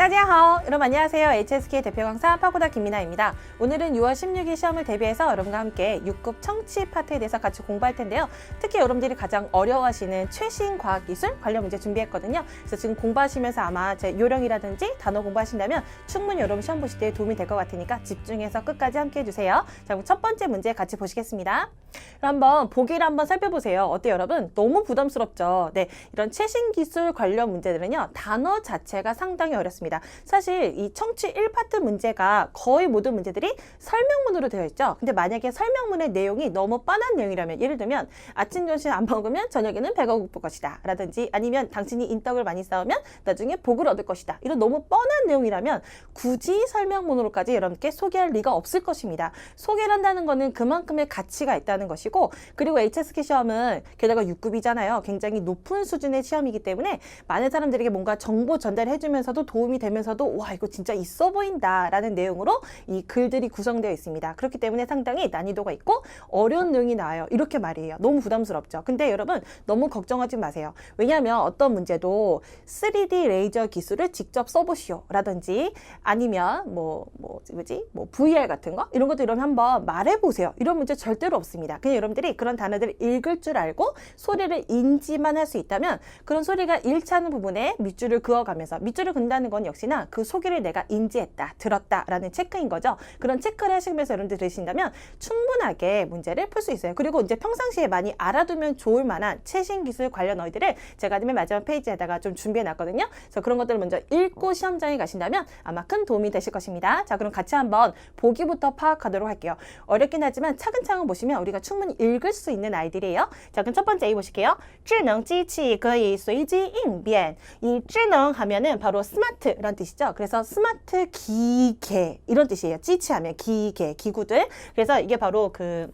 大家好, 여러분 안녕하세요. HSK 대표 강사 파고다 김민아입니다. 오늘은 6월 16일 시험을 대비해서 여러분과 함께 6급 청취 파트에 대해서 같이 공부할 텐데요. 특히 여러분들이 가장 어려워하시는 최신 과학기술 관련 문제 준비했거든요. 그래서 지금 공부하시면서 아마 제 요령이라든지 단어 공부하신다면 충분히 여러분 시험 보실 때 도움이 될 것 같으니까 집중해서 끝까지 함께 해주세요. 자, 그럼 첫 번째 문제 같이 보시겠습니다. 그럼 한번 보기를 한번 살펴보세요. 어때요, 여러분? 너무 부담스럽죠? 네, 이런 최신 기술 관련 문제들은요, 단어 자체가 상당히 어렵습니다. 사실 이 청취 1파트 문제가 거의 모든 문제들이 설명문으로 되어 있죠. 근데 만약에 설명문의 내용이 너무 뻔한 내용이라면, 예를 들면 아침 점심 안 먹으면 저녁에는 배가 고플 것이다 라든지, 아니면 당신이 인덕을 많이 쌓으면 나중에 복을 얻을 것이다, 이런 너무 뻔한 내용이라면 굳이 설명문으로까지 여러분께 소개할 리가 없을 것입니다. 소개를 한다는 거는 그만큼의 가치가 있다는 것이고, 그리고 HSK 시험은 게다가 6급이잖아요. 굉장히 높은 수준의 시험이기 때문에 많은 사람들에게 뭔가 정보 전달해 주면서도 도움이 되면서도 와, 이거 진짜 있어 보인다 라는 내용으로 이 글들이 구성되어 있습니다. 그렇기 때문에 상당히 난이도가 있고 어려운 내용이 나와요. 이렇게 말이에요. 너무 부담스럽죠. 근데 여러분 너무 걱정하지 마세요. 왜냐하면 어떤 문제도 3D 레이저 기술을 직접 써보시오 라든지, 아니면 뭐 VR 같은 거, 이런 것도 여러분 한번 말해보세요, 이런 문제 절대로 없습니다. 그냥 여러분들이 그런 단어들을 읽을 줄 알고 소리를 인지만 할 수 있다면, 그런 소리가 잃지 않은 부분에 밑줄을 그어가면서, 밑줄을 그는다는 건 역시나 그 소리를 내가 인지했다, 들었다 라는 체크인 거죠. 그런 체크를 하시면서 여러분들 들으신다면 충분하게 문제를 풀 수 있어요. 그리고 이제 평상시에 많이 알아두면 좋을 만한 최신 기술 관련 어휘들을 제가 맨 마지막 페이지에다가 좀 준비해 놨거든요. 그래서 그런 것들을 먼저 읽고 시험장에 가신다면 아마 큰 도움이 되실 것입니다. 자, 그럼 같이 한번 보기부터 파악하도록 할게요. 어렵긴 하지만 차근차근 보시면 우리가 충분히 읽을 수 있는 아이들이에요. 자, 그럼 첫 번째 A 보실게요. 智能机器可以随机应变. 이 智能 하면은 바로 스마트 이런 뜻이죠. 그래서 스마트 기계 이런 뜻이에요. 지치하면 기계, 기구들. 그래서 이게 바로 그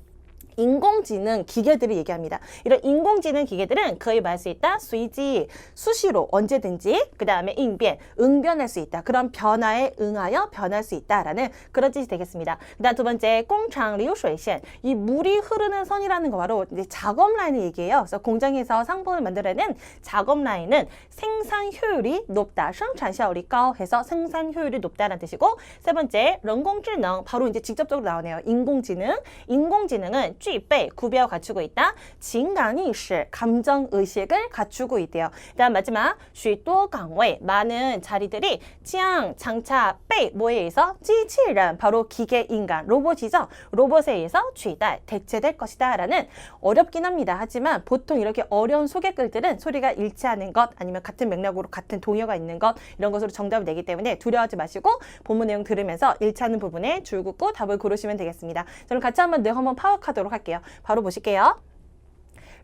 인공지능 기계들을 얘기합니다. 이런 인공지능 기계들은 거의 말할 수 있다. 随机, 수시로 언제든지, 그 다음에 应变, 응변할 수 있다. 그런 변화에 응하여 변할 수 있다라는 그런 뜻이 되겠습니다. 그 다음 두 번째, 工厂流水线. 이 물이 흐르는 선이라는 거 바로 이제 작업 라인을 얘기해요. 그래서 공장에서 상품을 만들어내는 작업 라인은 생산 효율이 높다. 生产效率高 해서 생산 효율이 높다라는 뜻이고, 세 번째, 人工智能. 바로 이제 직접적으로 나오네요. 인공지능. 인공지능은 具备, 구비하고 갖추고 있다. 情感意识, 감정의식을 갖추고 있대요. 다음 마지막, 许多岗位, 많은 자리들이 将, 장차, 被, 뭐에 의해서, 机器人, 바로 기계, 인간, 로봇이죠. 로봇에 의해서 取代, 대체될 것이다 라는, 어렵긴 합니다. 하지만 보통 이렇게 어려운 소개글들은 소리가 잃지 않은 것, 아니면 같은 맥락으로 같은 동요가 있는 것, 이런 것으로 정답을 내기 때문에 두려워하지 마시고 본문 내용 들으면서 잃지 않은 부분에 줄 긋고 답을 고르시면 되겠습니다. 저는 같이 한번 내용 한번 파악하도록 할게요. 바로 보실게요.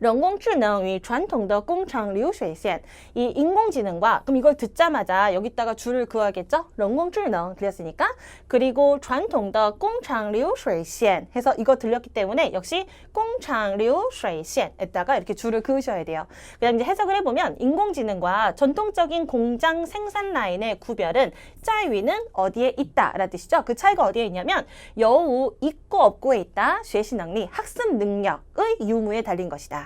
人工智能与传统的工厂流水线. 이 인공지능과, 그럼 이걸 듣자마자 여기다가 줄을 그어야겠죠? 人工智能 들렸으니까. 그리고 传统的工厂流水线 해서 이거 들렸기 때문에 역시 工厂流水线에다가 이렇게 줄을 그으셔야 돼요. 그다음 이제 해석을 해보면, 인공지능과 전통적인 공장 생산 라인의 구별은 在于는 어디에 있다 라는 뜻이죠. 그 차이가 어디에 있냐면, 有 있고 없고에 있다. 学习能力, 학습 능력의 유무에 달린 것이다.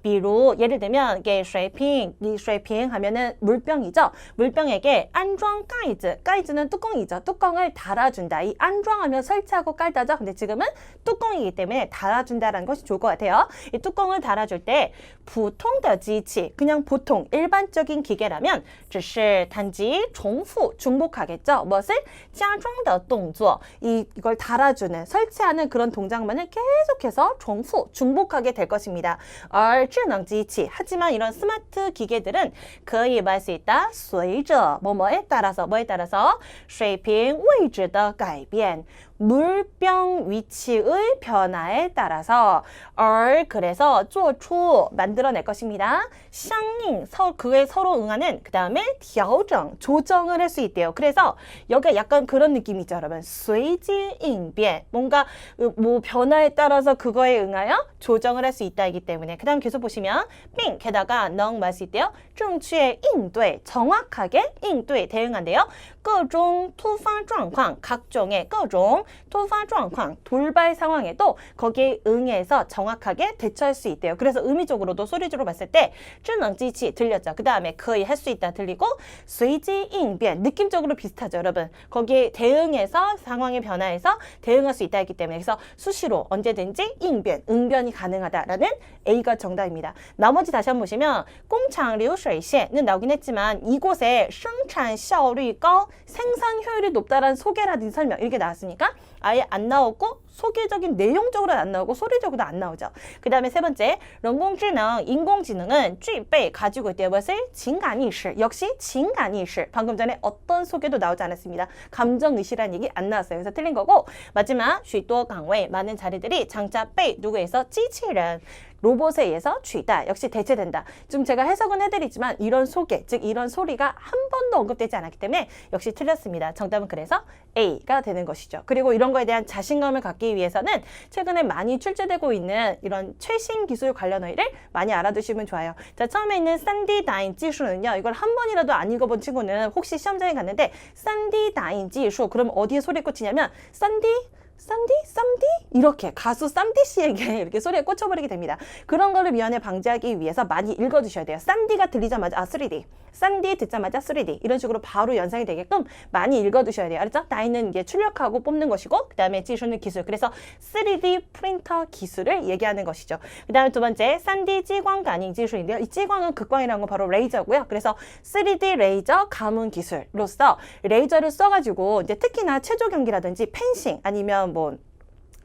비로 예를 들면 이게 水瓶, 이 水瓶 하면은 물병이죠. 물병에게 安装盖子,盖子는 뚜껑이죠. 뚜껑을 달아준다. 이 安装 하면 설치하고 깔다죠. 근데 지금은 뚜껑이기 때문에 달아준다라는 것이 좋을 것 같아요. 이 뚜껑을 달아줄 때 普通的机器, 그냥 보통 일반적인 기계라면 只是 단지 重复, 중복하겠죠. 무엇을? 加装的动作, 이걸 달아주는, 설치하는 그런 동작만을 계속해서 重复, 중복하게 될 것입니다. 而智能机器, 하지만 이런 스마트 기계들은 可以말할 수 있다. 随着 뭐뭐에 따라서, 뭐에 따라서 水瓶位置的改变, 물병 위치의 변화에 따라서, 그래서 做出 만들어낼 것입니다. 相应, 그에 서로 응하는, 그 다음에 调整, 조정을 할 수 있대요. 그래서 여기가 약간 그런 느낌이죠, 여러분. 随机应变, 뭔가 뭐 변화에 따라서 그거에 응하여 조정을 할 수 있다이기 때문에. 그 다음 계속 보시면 并 게다가 能 말할 수 있대요. 正确应对, 정확하게 应对, 대응한대요. 各种突发状况, 각종의 各种突发状况, 돌발 상황에도 거기에 응해서 정확하게 대처할 수 있대요. 그래서 의미적으로도 소리적으로 봤을 때 智能机器 들렸죠. 그 다음에 거의 할 수 있다 들리고 随机应变 느낌적으로 비슷하죠, 여러분. 거기에 대응해서 상황의 변화에서 대응할 수 있다 했기 때문에 그래서 수시로 언제든지應變, 응변이 가능하다라는 A가 정답입니다. 나머지 다시 한번 보시면 工厂流水线는 나오긴 했지만 이곳에 生产效率高, 생산 효율이 높다라는 소개라든지 설명 이렇게 나왔으니까 아예 안 나오고 소개적인 내용적으로는 안 나오고 소리적으로도 안 나오죠. 그 다음에 세 번째, 人工智能, 인공지능은 具备 가지고 있대요. 무엇을? 情感意识. 역시 情感意识. 방금 전에 어떤 소개도 나오지 않았습니다. 감정의식이라는 얘기 안 나왔어요. 그래서 틀린 거고 마지막, 许多岗位, 많은 자리들이 장차 被 누구에서? 机器人. 로봇에 의해서 취다. 역시 대체된다. 좀 제가 해석은 해드리지만 이런 소개, 즉 이런 소리가 한 번도 언급되지 않았기 때문에 역시 틀렸습니다. 정답은 그래서 A가 되는 것이죠. 그리고 이런 거에 대한 자신감을 갖기 위해서는 최근에 많이 출제되고 있는 이런 최신 기술 관련 어휘를 많이 알아두시면 좋아요. 자, 처음에 있는 3D 打印 技术는요. 이걸 한 번이라도 안 읽어본 친구는 혹시 시험장에 갔는데 3D 打印 技术 그럼 어디에 소리 꽂히냐면 3D 쌈디? 이렇게 가수 쌈디 씨에게 이렇게 소리에 꽂혀버리게 됩니다. 그런 거를 미연에 방지하기 위해서 많이 읽어두셔야 돼요. 쌈디가 들리자마자 3D, 쌈디 듣자마자 3D 이런 식으로 바로 연상이 되게끔 많이 읽어두셔야 돼요. 알았죠? 나이는 이제 출력하고 뽑는 것이고 그 다음에 기술은 기술. 그래서 3D 프린터 기술을 얘기하는 것이죠. 그 다음에 두 번째 3D 찌광 가닝 기술인데요. 이 찌광은 극광이라는 건 바로 레이저고요. 그래서 3D 레이저 가문 기술로서 레이저를 써가지고 이제 특히나 체조 경기라든지 펜싱 아니면 뭐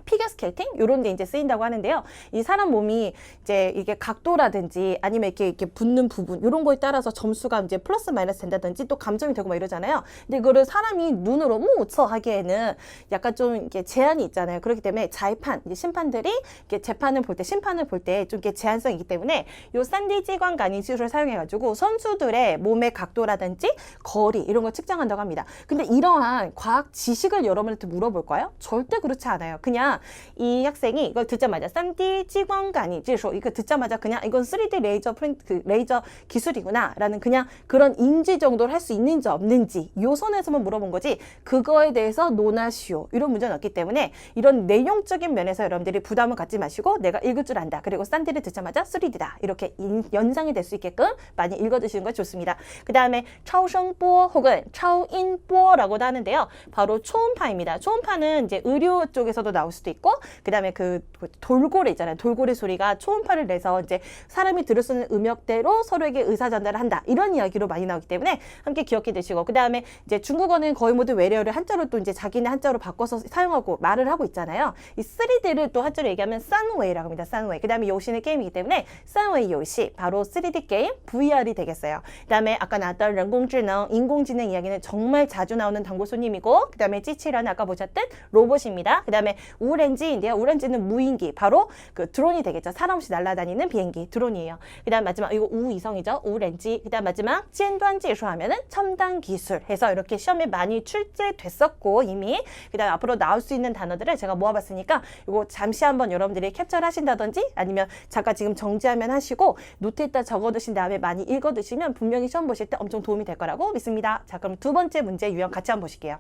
피겨스케이팅 이런 데 이제 쓰인다고 하는데요. 이 사람 몸이 이제 이게 각도라든지 아니면 이렇게 붙는 부분 이런 거에 따라서 점수가 이제 플러스 마이너스 된다든지 또 감점이 되고 막 이러잖아요. 근데 그거를 사람이 눈으로 무쳐 하기에는 약간 좀 이게 제한이 있잖아요. 그렇기 때문에 자의판 이제 심판들이 이렇게 재판을 볼 때 심판을 볼 때 좀 이렇게 제한성이 있기 때문에 요 3D 찌광 가닝 기술을 사용해가지고 선수들의 몸의 각도라든지 거리 이런 걸 측정한다고 합니다. 근데 이러한 과학 지식을 여러분한테 물어볼까요? 절대 그렇지 않아요. 그냥 이 학생이 이걸 듣자마자 3D 찌광 가닝 기술 이거 듣자마자 그냥 이건 3D 레이저 프린트 레이저 기술이구나 라는 그냥 그런 인지 정도를 할 수 있는지 없는지 요 선에서만 물어본 거지 그거에 대해서 논하시오 이런 문제는 없기 때문에 이런 내용적인 면에서 여러분들이 부담을 갖지 마시고 내가 읽을 줄 안다 그리고 3D를 듣자마자 3D다 이렇게 연상이 될 수 있게끔 많이 읽어두시는 것이 좋습니다. 그 다음에 차오성보 혹은 차오인보라고도 하는데요. 바로 초음파입니다. 초음파는 이제 의료 쪽에서도 나올 수도 있고 그 다음에 그 돌고래 있잖아요. 돌고래 소리가 초음파를 내서 이제 사람이 들을 수 있는 음역대로 서로에게 의사 전달을 한다. 이런 이야기로 많이 나오기 때문에 함께 기억해 두시고 그 다음에 이제 중국어는 거의 모두 외래어를 한자로 또 이제 자기네 한자로 바꿔서 사용하고 말을 하고 있잖아요. 이 3D를 또 한자로 얘기하면 싼웨이라고 합니다. 싼웨이. 그 다음에 요시는 게임이기 때문에 싼웨이 요시 바로 3D 게임 VR이 되겠어요. 그 다음에 아까 나왔던 人工智能 인공지능 이야기는 정말 자주 나오는 단골 손님이고 그 다음에 찌치라는 아까 보셨던 로봇입니다. 그 다음에 우렌지인데요. 우렌지는 무인기, 바로 그 드론이 되겠죠. 사람 없이 날아다니는 비행기, 드론이에요. 그 다음 마지막 이거 우이성이죠. 우렌지. 그 다음 마지막尖端技术 하면은 첨단 기술 해서 이렇게 시험에 많이 출제됐었고 이미 그 다음 앞으로 나올 수 있는 단어들을 제가 모아봤으니까 이거 잠시 한번 여러분들이 캡처를 하신다든지 아니면 잠깐 지금 정지하면 하시고 노트에다 적어두신 다음에 많이 읽어두시면 분명히 시험 보실 때 엄청 도움이 될 거라고 믿습니다. 자, 그럼 두 번째 문제 유형 같이 한번 보실게요.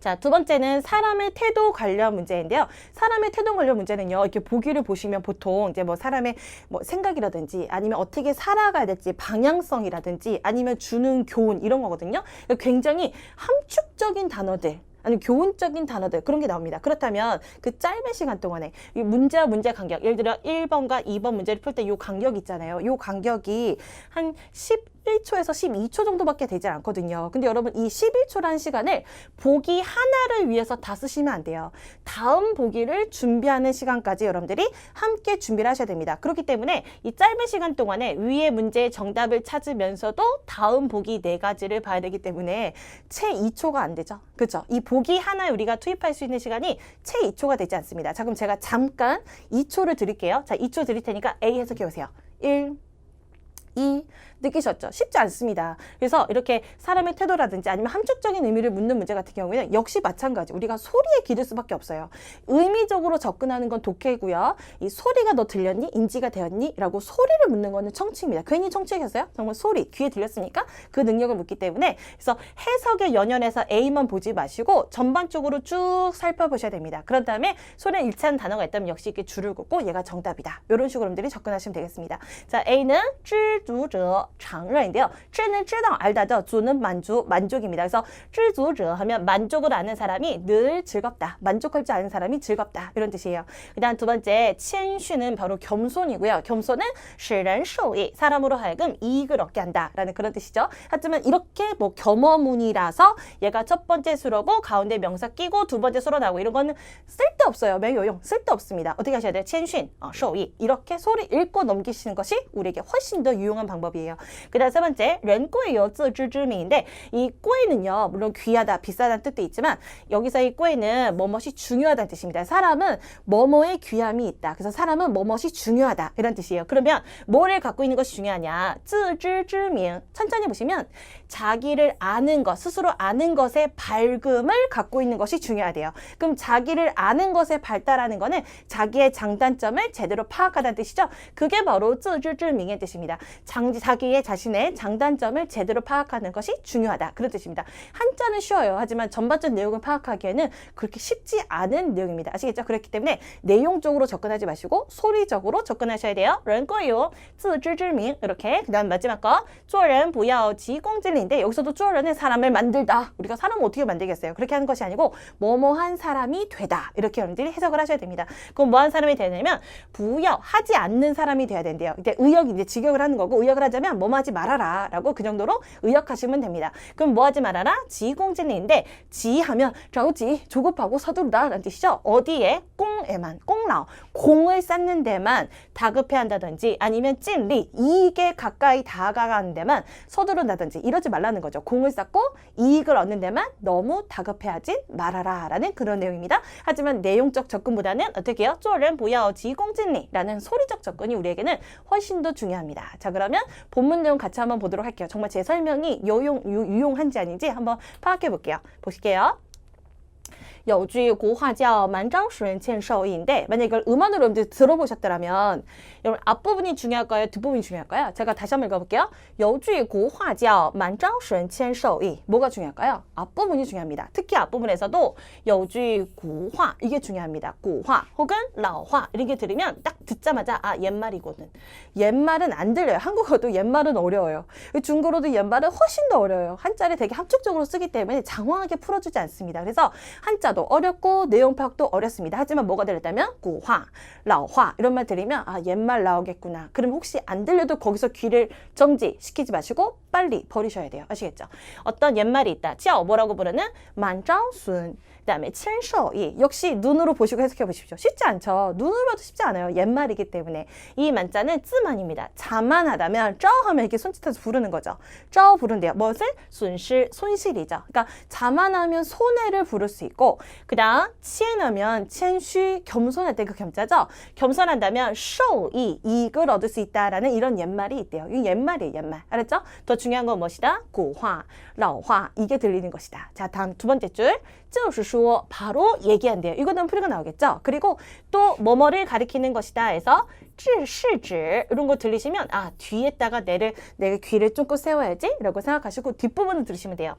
자, 두 번째는 사람의 태도 관련 문제인데요. 사람의 태도 관련 문제는요. 이렇게 보기를 보시면 보통 이제 뭐 사람의 뭐 생각이라든지 아니면 어떻게 살아가야 될지 방향성이라든지 아니면 주는 교훈 이런 거거든요. 굉장히 함축적인 단어들 아니 교훈적인 단어들 그런 게 나옵니다. 그렇다면 그 짧은 시간 동안에 이 문제와 문제 간격 예를 들어 1번과 2번 문제를 풀 때 이 간격 있잖아요. 이 간격이 한 11초에서 12초 정도밖에 되지 않거든요. 근데 여러분 이 11초라는 시간을 보기 하나를 위해서 다 쓰시면 안 돼요. 다음 보기를 준비하는 시간까지 여러분들이 함께 준비를 하셔야 됩니다. 그렇기 때문에 이 짧은 시간 동안에 위의 문제의 정답을 찾으면서도 다음 보기 4가지를 봐야 되기 때문에 채 2초가 안 되죠. 그렇죠? 이 보기 하나에 우리가 투입할 수 있는 시간이 채 2초가 되지 않습니다. 자, 그럼 제가 잠깐 2초를 드릴게요. 자, 2초 드릴 테니까 A 해석해 보세요. 1, 이 느끼셨죠? 쉽지 않습니다. 그래서 이렇게 사람의 태도라든지 아니면 함축적인 의미를 묻는 문제 같은 경우에는 역시 마찬가지. 우리가 소리에 기를 수밖에 없어요. 의미적으로 접근하는 건 독해고요. 이 소리가 너 들렸니? 인지가 되었니? 라고 소리를 묻는 거는 청취입니다. 괜히 청취했어요? 정말 소리, 귀에 들렸으니까 그 능력을 묻기 때문에 그래서 해석에 연연해서 A만 보지 마시고 전반적으로 쭉 살펴보셔야 됩니다. 그런 다음에 소리에 일치하는 단어가 있다면 역시 이렇게 줄을 긋고 얘가 정답이다. 이런 식으로 여러분들이 접근하시면 되겠습니다. 자, A는 知足者 常认인데요. 知는 知道, 알다죠. 足는 만족입니다. 그래서 知足者 하면 만족을 아는 사람이 늘 즐겁다. 만족할 줄 아는 사람이 즐겁다. 이런 뜻이에요. 그 다음 두 번째, 谦虚는 바로 겸손이고요. 겸손은 使人受益, 사람으로 하여금 이익을 얻게 한다라는 그런 뜻이죠. 하지만 이렇게 뭐 겸어문이라서 얘가 첫 번째 수로고 가운데 명사 끼고 두 번째 수로 나오고 이런 거는 쓸데없어요. 맹요용, 쓸데없습니다. 어떻게 하셔야 돼요? 谦逊, 受益. 이렇게 소리 읽고 넘기시는 것이 우리에게 훨씬 더 유용한 방법이에요. 그 다음 세 번째, 人贵有自知之明인데 이贵는요, 물론 귀하다, 비싸다는 뜻도 있지만 여기서 이贵는 뭐뭇이 중요하다는 뜻입니다. 사람은 뭐뭐의 귀함이 있다. 그래서 사람은 뭐뭇이 중요하다. 이런 뜻이에요. 그러면 뭐를 갖고 있는 것이 중요하냐? 自知之明. 천천히 보시면 자기를 아는 것, 스스로 아는 것의 밝음을 갖고 있는 것이 중요하대요. 그럼 자기를 아는 것에 발달하는 거는 자기의 장단점을 제대로 파악하다는 뜻이죠. 그게 바로 自知之明의 뜻입니다. 자기의 자신의 장단점을 제대로 파악하는 것이 중요하다. 그런 뜻입니다. 한자는 쉬워요. 하지만 전반적 내용을 파악하기에는 그렇게 쉽지 않은 내용입니다. 아시겠죠? 그렇기 때문에 내용적으로 접근하지 마시고 소리적으로 접근하셔야 돼요. 人贵有自知之明 이렇게. 그 다음 마지막 거 做人不要急功近利인데 여기서도 做人은 사람을 만들다. 우리가 사람을 어떻게 만들겠어요? 그렇게 하는 것이 아니고 뭐뭐한 사람이 되다. 이렇게 여러분들이 해석을 하셔야 됩니다. 그럼 뭐한 사람이 되냐면 不要 하지 않는 사람이 돼야 된대요. 이제 의역이 이제 직역을 하는 거고 의역을 하자면 뭐 하지 말아라 라고 그 정도로 의역하시면 됩니다. 그럼 뭐 하지 말아라? 지공진리인데 지하면 저지 조급하고 서두르다 라는 뜻이죠. 어디에? 꽁에만, 꽁라오, 공을 쌓는 데만 다급해 한다든지 아니면 찐리, 이익에 가까이 다가가는 데만 서두른다든지 이러지 말라는 거죠. 공을 쌓고 이익을 얻는 데만 너무 다급해하지 말아라 라는 그런 내용입니다. 하지만 내용적 접근보다는 어떻게 해요? 做人不要急功近利 라는 소리적 접근이 우리에게는 훨씬 더 중요합니다. 자, 그러면 본문 내용 같이 한번 보도록 할게요. 정말 제 설명이 유용한지 아닌지 한번 파악해 볼게요. 보실게요. 有句古话叫满招使人欠受益인데 만약 이걸 음원으로 여러분들 들어보셨더라면 여러분 앞부분이 중요할까요? 뒷부분이 중요할까요? 제가 다시 한번 읽어볼게요. 有句古话叫满招使人欠受益 뭐가 중요할까요? 앞부분이 중요합니다. 특히 앞부분에서도 有句古话 이게 중요합니다. 古话 혹은 老话 이렇게 들으면 딱 듣자마자 아 옛말이거든. 옛말은 안 들려요. 한국어도 옛말은 어려워요. 중국어도 옛말은 훨씬 더 어려워요. 한자를 되게 함축적으로 쓰기 때문에 장황하게 풀어주지 않습니다. 그래서 한자도 어렵고 내용 파악도 어렵습니다. 하지만 뭐가 들렸다면 古话, 老话 이런 말 들으면 아 옛말 나오겠구나. 그럼 혹시 안 들려도 거기서 귀를 정지시키지 마시고 빨리 버리셔야 돼요. 아시겠죠? 어떤 옛말이 있다. 叫 뭐라고 부르는 满招损 그다음에 欠受益 역시 눈으로 보시고 해석해 보십시오. 쉽지 않죠? 눈으로 봐도 쉽지 않아요. 옛말이기 때문에 이 만자는 쯔만입니다. 자만하다면 招 하면 이렇게 손짓해서 부르는 거죠. 招 부른대요. 무엇을? 손실이죠. 그러니까 자만하면 손해를 부를 수 있고 그 다음 谦하면 谦虚 겸손할 때 그 겸자죠. 겸손한다면 受益 이익을 얻을 수 있다라는 이런 옛말이 있대요. 이 옛말이에요. 옛말. 알았죠? 더 중요한 건 무엇이다? 古话, 老话 이게 들리는 것이다. 자, 다음 두 번째 줄 就是说 바로 얘기한대요. 이거는 풀이가 나오겠죠? 그리고 또 뭐뭐를 가리키는 것이다 해서 致是指 이런 거 들리시면 아 뒤에다가 내가 귀를 쫑긋 세워야지 라고 생각하시고 뒷부분을 들으시면 돼요.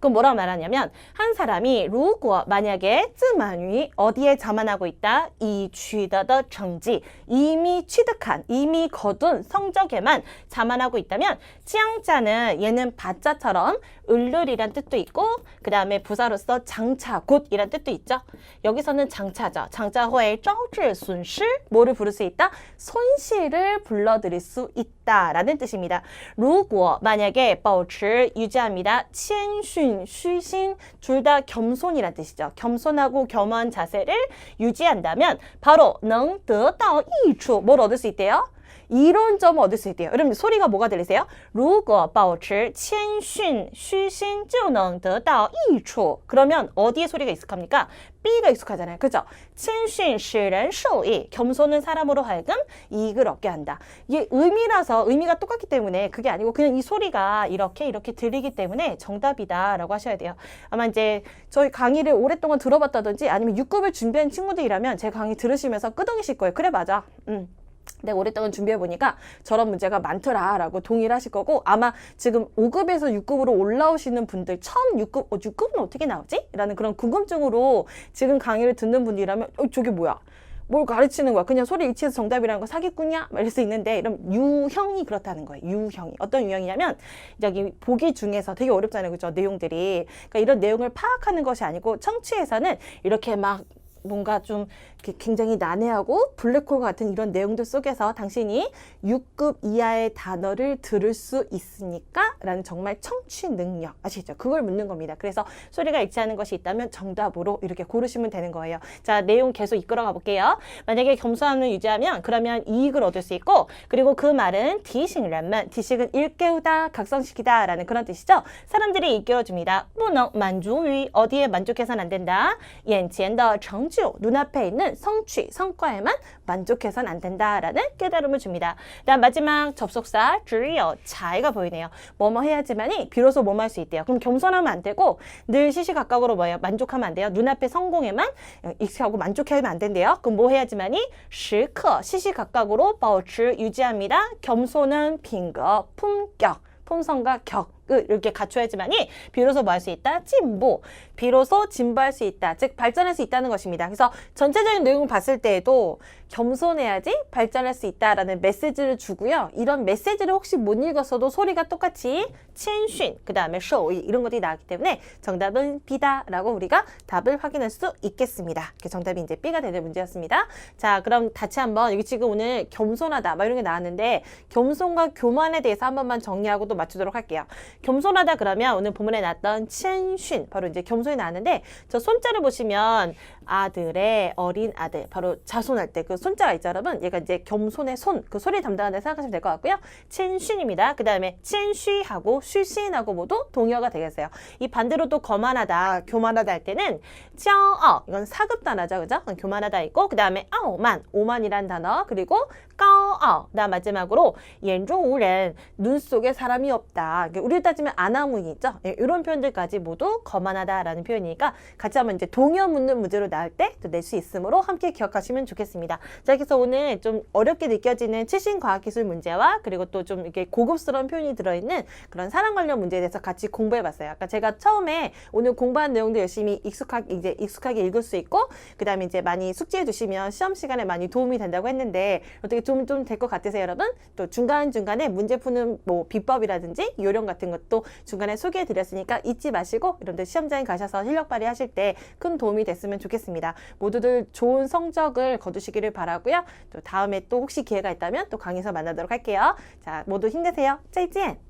그럼 뭐라고 말하냐면 한 사람이 如果 만약에 自满于 어디에 자만하고 있다? 已取得的成绩 이미 취득한, 이미 거둔 성적에만 자만하고 있다면 将자는 얘는 바자처럼 을르리란 뜻도 있고 그 다음에 부사로서 장차, 곧이란 뜻도 있죠. 여기서는 장차죠. 장차会招致损失 뭐를 부를 수 있다? 손실을 불러들일 수 있다라는 뜻입니다. 如果 만약에 保持 유지합니다. 谦逊,虚心 둘 다 겸손이란 뜻이죠. 겸손하고 겸허한 자세를 유지한다면 바로 能得到益处 뭘 얻을 수 있대요? 이런 점을 얻을 수 있대요. 여러분 소리가 뭐가 들리세요? 如果保持谦逊虚心就能得到益处. 그러면 어디에 소리가 익숙합니까? B가 익숙하잖아요. 그죠? 谦逊使人受益. 겸손은 사람으로 하여금 이익을 얻게 한다. 이게 의미라서 의미가 똑같기 때문에 그게 아니고 그냥 이 소리가 이렇게 들리기 때문에 정답이다라고 하셔야 돼요. 아마 이제 저희 강의를 오랫동안 들어봤다든지 아니면 6급을 준비한 친구들이라면 제 강의 들으시면서 끄덕이실 거예요. 그래 맞아. 내가 오랫동안 준비해보니까 저런 문제가 많더라라고 동의를 하실 거고 아마 지금 5급에서 6급으로 올라오시는 분들 처음 6급, 6급은 어떻게 나오지? 라는 그런 궁금증으로 지금 강의를 듣는 분이라면 저게 뭐야? 뭘 가르치는 거야? 그냥 소리 일치해서 정답이라는 거 사기꾼이야? 이럴 수 있는데 이런 유형이 그렇다는 거예요. 유형이. 어떤 유형이냐면 여기 보기 중에서 되게 어렵잖아요. 그죠? 내용들이. 그러니까 이런 내용을 파악하는 것이 아니고 청취에서는 이렇게 막 뭔가 좀 굉장히 난해하고 블랙홀 같은 이런 내용들 속에서 당신이 6급 이하의 단어를 들을 수 있으니까 라는 정말 청취 능력 아시죠? 그걸 묻는 겁니다. 그래서 소리가 일치하는 것이 있다면 정답으로 이렇게 고르시면 되는 거예요. 자, 내용 계속 이끌어가 볼게요. 만약에 겸손함을 유지하면 그러면 이익을 얻을 수 있고 그리고 그 말은 디식란만, 디식은 일깨우다, 각성시키다 라는 그런 뜻이죠. 사람들이 일깨워줍니다. 不能满足于 어디에 만족해서는 안 된다. 眼前的成就 눈앞에 있는 성취, 성과에만 만족해서는 안 된다라는 깨달음을 줍니다. 다음 마지막 접속사 只有 자의가 보이네요. 뭐뭐 해야지만이 비로소 뭐뭐 할 수 있대요. 그럼 겸손하면 안 되고 늘 시시각각으로 뭐예요? 만족하면 안 돼요. 눈앞의 성공에만 익숙하고 만족하면 안 된대요. 그럼 뭐 해야지만이 时刻 시시각각으로 保持 유지합니다. 겸손은品格, 품격, 품성과 격 이렇게 갖춰야지만이 비로소 뭐 할 수 있다? 진보. 비로소 진보할 수 있다. 즉 발전할 수 있다는 것입니다. 그래서 전체적인 내용을 봤을 때에도 겸손해야지 발전할 수 있다라는 메시지를 주고요. 이런 메시지를 혹시 못 읽었어도 소리가 똑같이 谦逊, 그 다음에 受益 이런 것들이 나왔기 때문에 정답은 B다라고 우리가 답을 확인할 수 있겠습니다. 정답이 이제 B가 되는 문제였습니다. 자, 그럼 다시 한번 여기 지금 오늘 겸손하다 막 이런 게 나왔는데 겸손과 교만에 대해서 한 번만 정리하고 또 맞추도록 할게요. 겸손하다 그러면 오늘 본문에 나왔던 谦逊 바로 이제 겸손이 나왔는데 저 손자를 보시면 아들의 어린 아들 바로 자손할 때 그 손자가 있죠 여러분. 얘가 이제 겸손의 손 그 소리 담당하는 데 생각하시면 될 것 같고요. 谦逊입니다. 그 다음에 谦虚하고 虚心하고 모두 동의어가 되겠어요. 이 반대로 또 거만하다 교만하다 할 때는 骄傲 이건 사급 단어죠 그죠? 교만하다 있고 그 다음에 傲慢 오만이란 단어 그리고 高傲 그다음 마지막으로 眼中无人눈 속에 사람이 없다. 우리 따지면 아나무인 있죠? 이런 표현들까지 모두 거만하다라는 표현이니까 같이 한번 이제 동의어 묻는 문제로 나올 때 또 낼 수 있으므로 함께 기억하시면 좋겠습니다. 자, 그래서 오늘 좀 어렵게 느껴지는 최신 과학기술 문제와 그리고 또 좀 이렇게 고급스러운 표현이 들어있는 그런 사람 관련 문제에 대해서 같이 공부해봤어요. 아까 제가 처음에 오늘 공부한 내용도 열심히 익숙하게 읽을 수 있고 그 다음에 이제 많이 숙지해 두시면 시험 시간에 많이 도움이 된다고 했는데 어떻게 좀 될 것 같으세요, 여러분? 또 중간중간에 문제 푸는 뭐 비법이라든지 요령 같은 것도 중간에 소개해 드렸으니까 잊지 마시고 여러분들 시험장에 가셔서 실력 발휘하실 때 큰 도움이 됐으면 좋겠습니다. 모두들 좋은 성적을 거두시기를 바라고요. 또 다음에 또 혹시 기회가 있다면 또 강의에서 만나도록 할게요. 자, 모두 힘내세요. 再见!